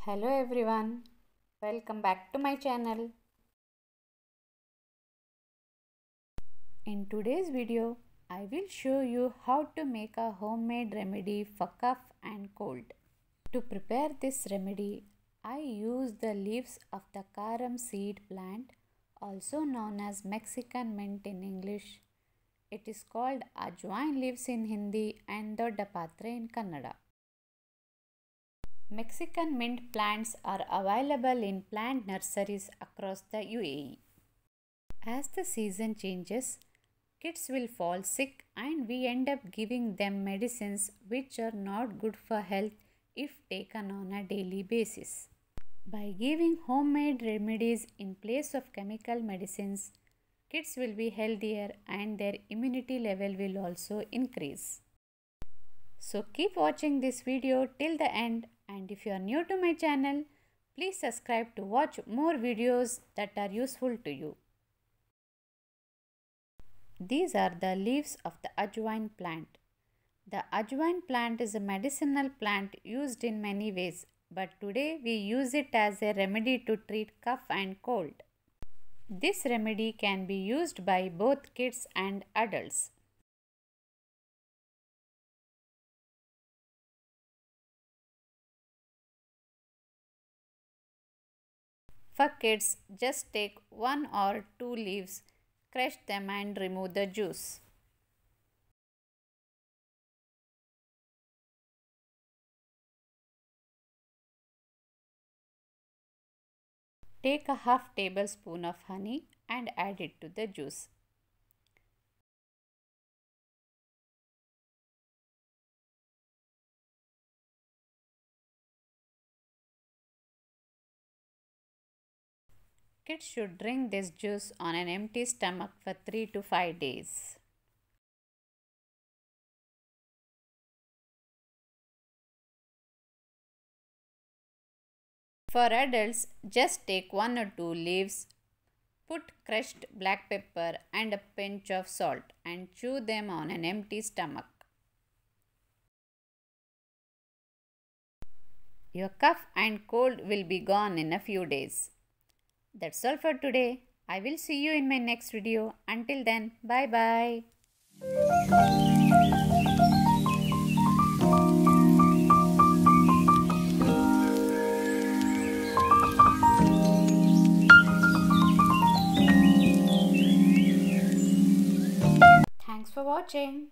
Hello everyone, welcome back to my channel. In today's video, I will show you how to make a homemade remedy for cough and cold. To prepare this remedy, I use the leaves of the carom seed plant, also known as Mexican mint in English. It is called ajwain leaves in Hindi and doddapatre in Kannada. Mexican mint plants are available in plant nurseries across the UAE. As the season changes, kids will fall sick and we end up giving them medicines which are not good for health if taken on a daily basis. By giving homemade remedies in place of chemical medicines, kids will be healthier and their immunity level will also increase. So keep watching this video till the end, and if you are new to my channel, please subscribe to watch more videos that are useful to you. These are the leaves of the ajwain plant. The ajwain plant is a medicinal plant used in many ways, but today we use it as a remedy to treat cough and cold. This remedy can be used by both kids and adults. For kids, just take 1 or 2 leaves, crush them and remove the juice. Take a half tablespoon of honey and add it to the juice. Kids should drink this juice on an empty stomach for 3 to 5 days. For adults, just take 1 or 2 leaves, put crushed black pepper and a pinch of salt and chew them on an empty stomach. Your cough and cold will be gone in a few days. That's all for today. I will see you in my next video. Until then, bye bye. Thanks for watching.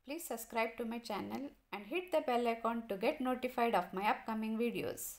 Please subscribe to my channel and hit the bell icon to get notified of my upcoming videos.